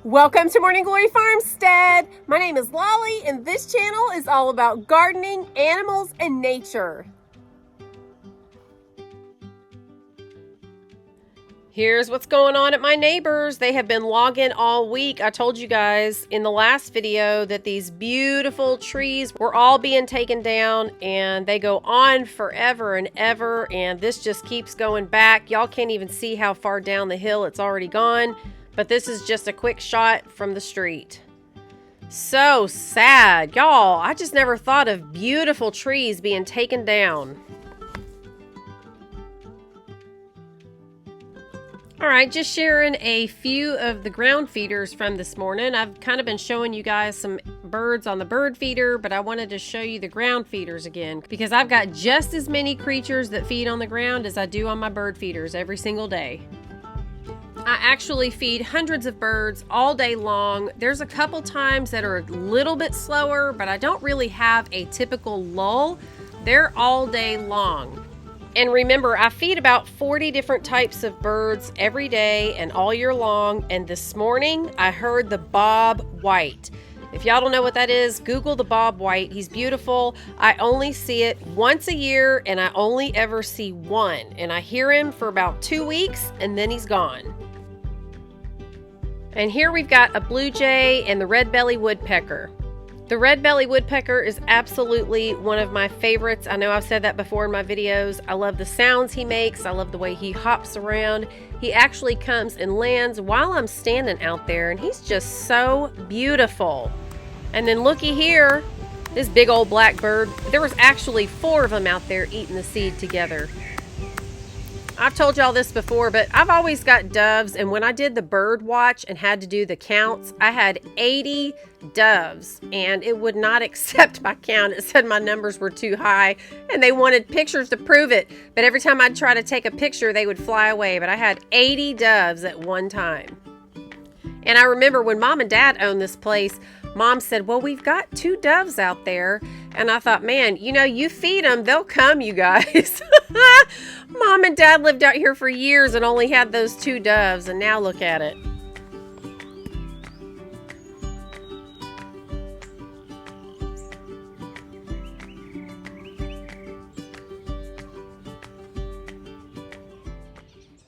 Welcome to Morning Glory Farmstead. My name is Lolly, and this channel is all about gardening, animals, and nature. Here's what's going on at my neighbors. They have been logging all week. I told you guys in the last video that these beautiful trees were all being taken down, and they go on forever and ever, and this just keeps going back. Y'all can't even see how far down the hill it's already gone. But this is just a quick shot from the street. So sad. Y'all, I just never thought of beautiful trees being taken down. All right, just sharing a few of the ground feeders from this morning. I've kind of been showing you guys some birds on the bird feeder, but I wanted to show you the ground feeders again because I've got just as many creatures that feed on the ground as I do on my bird feeders every single day. I actually feed hundreds of birds all day long. There's a couple times that are a little bit slower, but I don't really have a typical lull. They're all day long. And remember, I feed about 40 different types of birds every day and all year long. And this morning, I heard the bob white. If y'all don't know what that is, Google the bob white. He's beautiful. I only see it once a year, and I only ever see one. And I hear him for about 2 weeks, and then he's gone. And here we've got a blue jay and the red-bellied woodpecker. The red-bellied woodpecker is absolutely one of my favorites. I know I've said that before in my videos. I love the sounds he makes. I love the way he hops around. He actually comes and lands while I'm standing out there, and he's just so beautiful. And then looky here, this big old black bird. There was actually 4 of them out there eating the seed together. I've told y'all this before, but I've always got doves, and when I did the bird watch and had to do the counts, I had 80 doves, and it would not accept my count. It said my numbers were too high, and they wanted pictures to prove it, but every time I'd try to take a picture, they would fly away, but I had 80 doves at one time. And I remember when Mom and Dad owned this place, Mom said, well, we've got 2 doves out there. And I thought, man, you know, you feed them, they'll come, you guys. Mom and Dad lived out here for years and only had those 2 doves. And now look at it.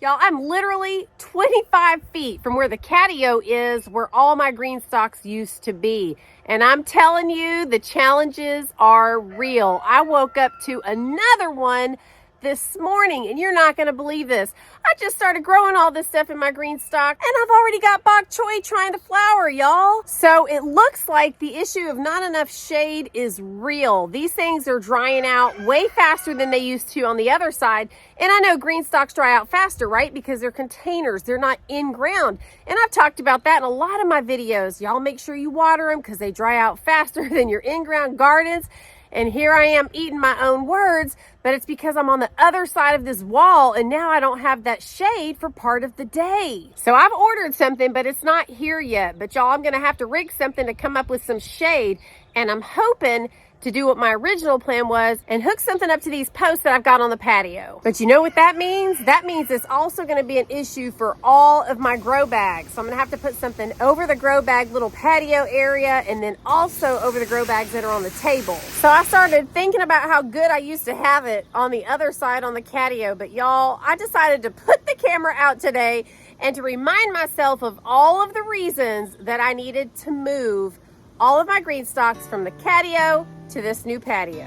Y'all, I'm literally 25 feet from where the Catio is, where all my GreenStalks used to be. And I'm telling you, the challenges are real. I woke up to another one this morning, and you're not going to believe this. I just started growing all this stuff in my GreenStalk, and I've already got bok choy trying to flower, y'all. So it looks like the issue of not enough shade is real. These things are drying out way faster than they used to on the other side. And I know GreenStalks dry out faster, right? Because they're containers. They're not in ground. And I've talked about that in a lot of my videos. Y'all make sure you water them because they dry out faster than your in-ground gardens. And here I am eating my own words, but it's because I'm on the other side of this wall and now I don't have that shade for part of the day. So I've ordered something, but it's not here yet. But y'all, I'm gonna have to rig something to come up with some shade, and I'm hoping to do what my original plan was and hook something up to these posts that I've got on the patio. But you know what that means? That means it's also gonna be an issue for all of my grow bags. So I'm gonna have to put something over the grow bag little patio area and then also over the grow bags that are on the table. So I started thinking about how good I used to have it on the other side on the Catio, but y'all, I decided to put the camera out today and to remind myself of all of the reasons that I needed to move all of my GreenStalks from the Catio to this new patio.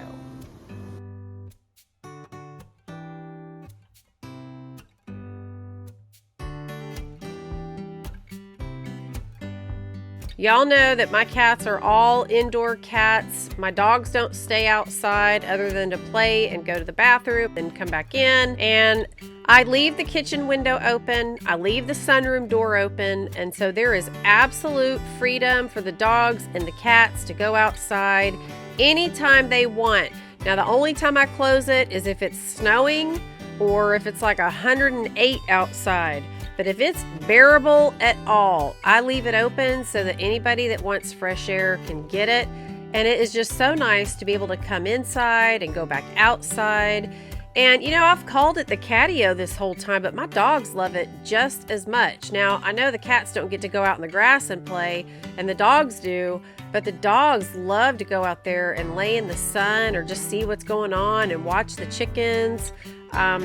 Y'all know that my cats are all indoor cats. My dogs don't stay outside other than to play and go to the bathroom and come back in. And I leave the kitchen window open. I leave the sunroom door open. And so there is absolute freedom for the dogs and the cats to go outside anytime they want. Now, the only time I close it is if it's snowing or if it's like 108 outside. But if it's bearable at all, I leave it open so that anybody that wants fresh air can get it. And it is just so nice to be able to come inside and go back outside. And, you know, I've called it the Catio this whole time, but my dogs love it just as much. Now, I know the cats don't get to go out in the grass and play, and the dogs do, but the dogs love to go out there and lay in the sun or just see what's going on and watch the chickens.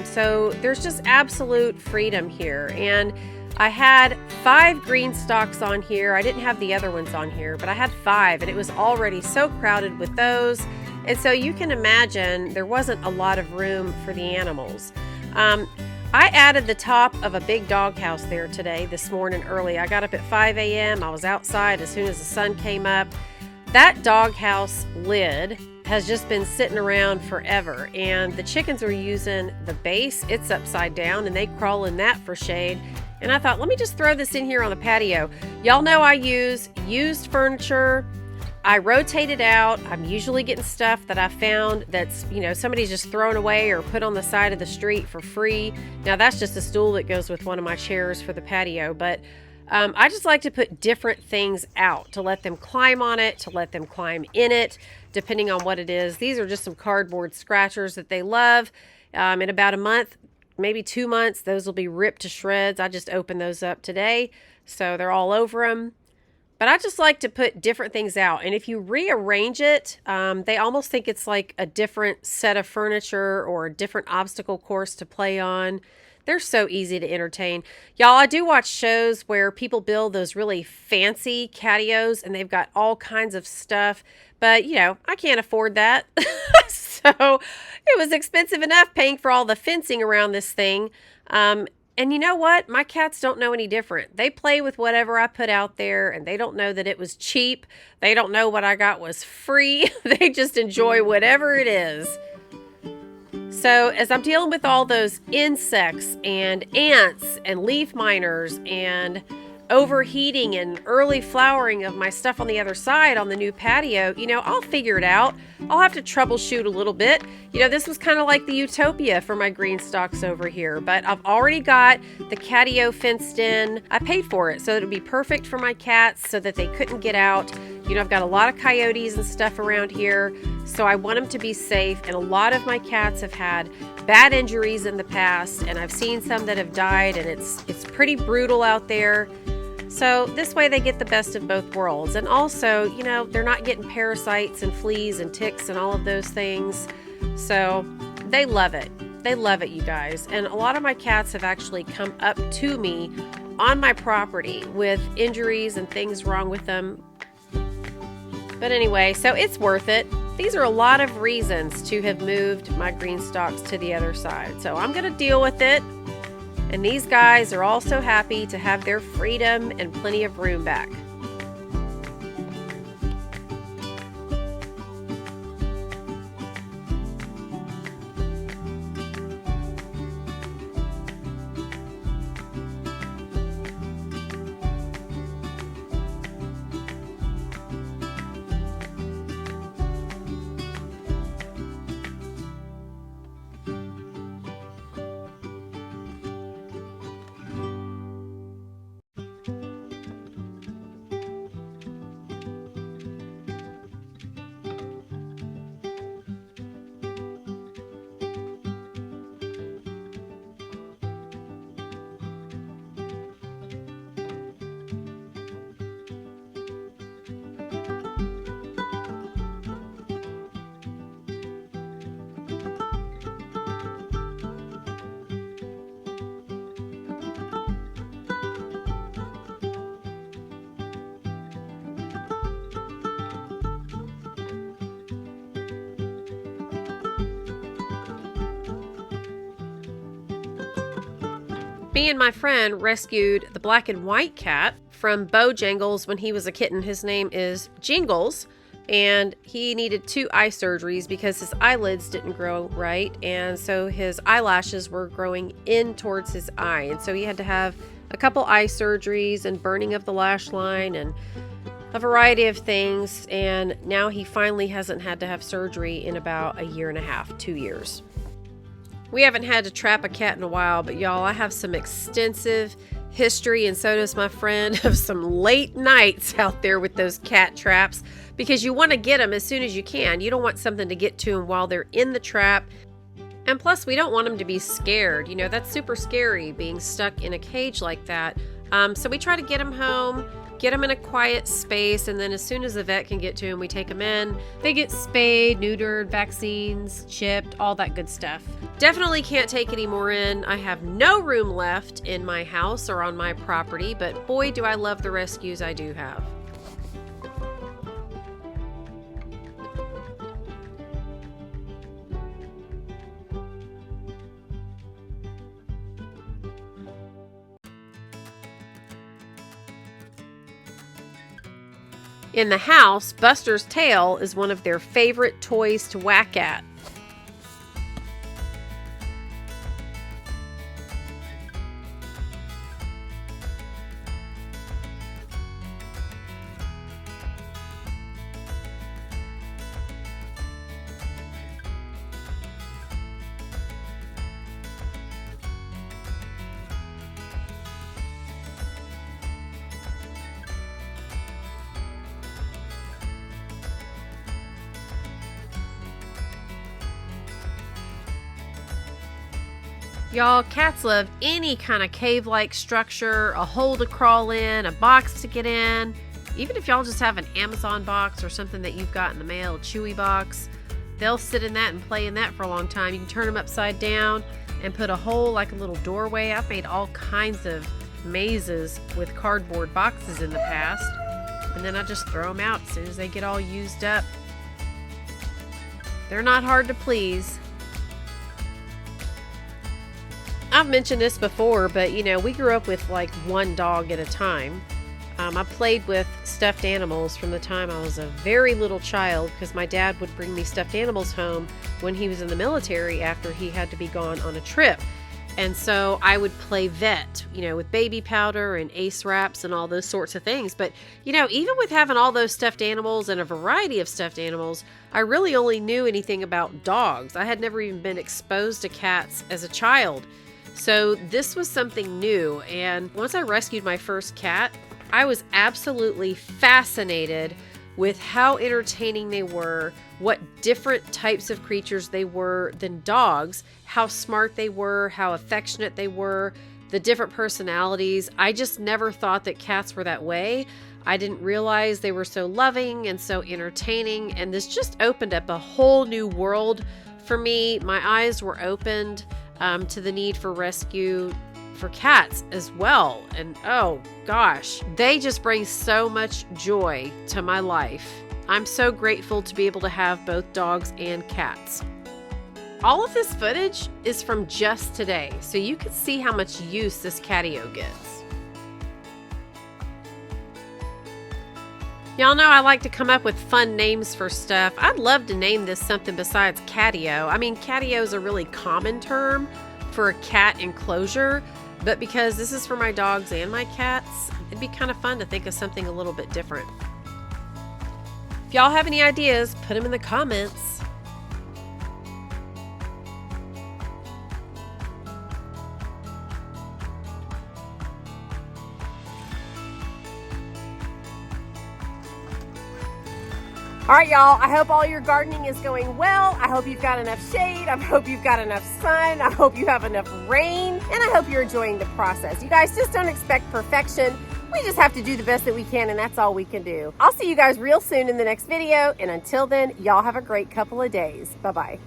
So there's just absolute freedom here. And I had 5 GreenStalks on here. I didn't have the other ones on here, but I had 5, and it was already so crowded with those. And so you can imagine there wasn't a lot of room for the animals. I added the top of a big doghouse there today, this morning early. I got up at 5 a.m. I was outside as soon as the sun came up. That doghouse lid has just been sitting around forever, and the chickens are using the base. It's upside down, and they crawl in that for shade. And I thought, let me just throw this in here on the patio. Y'all know I use used furniture. I rotate it out. I'm usually getting stuff that I found that's, you know, somebody's just thrown away or put on the side of the street for free. Now, that's just a stool that goes with one of my chairs for the patio, but I just like to put different things out to let them climb on it, to let them climb in it, depending on what it is. These are just some cardboard scratchers that they love. In about a month, maybe 2 months, those will be ripped to shreds. I just opened those up today, so they're all over them. But I just like to put different things out. And if you rearrange it, they almost think it's like a different set of furniture or a different obstacle course to play on. They're so easy to entertain. Y'all, I do watch shows where people build those really fancy catios and they've got all kinds of stuff. But, you know, I can't afford that. So it was expensive enough paying for all the fencing around this thing. And you know what? My cats don't know any different. They play with whatever I put out there, and they don't know that it was cheap. They don't know what I got was free. They just enjoy whatever it is. So as I'm dealing with all those insects and ants and leaf miners and overheating and early flowering of my stuff on the other side on the new patio, you know, I'll figure it out. I'll have to troubleshoot a little bit. You know, this was kind of like the utopia for my GreenStalks over here, but I've already got the Catio fenced in. I paid for it, so it would be perfect for my cats so that they couldn't get out. You know, I've got a lot of coyotes and stuff around here, so I want them to be safe. And a lot of my cats have had bad injuries in the past, and I've seen some that have died, and it's pretty brutal out there. So this way they get the best of both worlds. And also, you know, they're not getting parasites and fleas and ticks and all of those things. So they love it. They love it, you guys. And a lot of my cats have actually come up to me on my property with injuries and things wrong with them. But anyway, so it's worth it. These are a lot of reasons to have moved my GreenStalks to the other side. So I'm going to deal with it. And these guys are also happy to have their freedom and plenty of room back. Me and my friend rescued the black and white cat from Bojangles when he was a kitten. His name is Jingles, and he needed 2 eye surgeries because his eyelids didn't grow right, and so his eyelashes were growing in towards his eye, and so he had to have a couple eye surgeries and burning of the lash line and a variety of things, and now he finally hasn't had to have surgery in about 1.5 years, 2 years. We haven't had to trap a cat in a while, but y'all, I have some extensive history, and so does my friend, of some late nights out there with those cat traps, because you want to get them as soon as you can. You don't want something to get to them while they're in the trap. And plus, we don't want them to be scared. You know, that's super scary, being stuck in a cage like that. So we try to get them home, get them in a quiet space, and then as soon as the vet can get to them, we take them in. They get spayed, neutered, vaccines, chipped, all that good stuff. Definitely can't take any more in. I have no room left in my house or on my property, but boy, do I love the rescues I do have. In the house, Buster's tail is one of their favorite toys to whack at. Y'all, cats love any kind of cave-like structure, a hole to crawl in, a box to get in. Even if y'all just have an Amazon box or something that you've got in the mail, a Chewy box, they'll sit in that and play in that for a long time. You can turn them upside down and put a hole like a little doorway. I've made all kinds of mazes with cardboard boxes in the past, and then I just throw them out as soon as they get all used up. They're not hard to please. I've mentioned this before, but you know, we grew up with like one dog at a time. I played with stuffed animals from the time I was a very little child because my dad would bring me stuffed animals home when he was in the military after he had to be gone on a trip. And so I would play vet, you know, with baby powder and ace wraps and all those sorts of things. But, you know, even with having all those stuffed animals and a variety of stuffed animals, I really only knew anything about dogs. I had never even been exposed to cats as a child. So this was something new, and once I rescued my first cat, I was absolutely fascinated with how entertaining they were, what different types of creatures they were than dogs, how smart they were, how affectionate they were, the different personalities. I just never thought that cats were that way. I didn't realize they were so loving and so entertaining, and this just opened up a whole new world for me. My eyes were opened to the need for rescue for cats as well. And oh gosh, they just bring so much joy to my life. I'm so grateful to be able to have both dogs and cats. All of this footage is from just today, so you can see how much use this Catio gets. Y'all know I like to come up with fun names for stuff. I'd love to name this something besides Catio. I mean, Catio is a really common term for a cat enclosure, but because this is for my dogs and my cats, it'd be kind of fun to think of something a little bit different. If y'all have any ideas, put them in the comments. All right, y'all, I hope all your gardening is going well. I hope you've got enough shade. I hope you've got enough sun. I hope you have enough rain. And I hope you're enjoying the process. You guys, just don't expect perfection. We just have to do the best that we can, and that's all we can do. I'll see you guys real soon in the next video. And until then, y'all have a great couple of days. Bye-bye.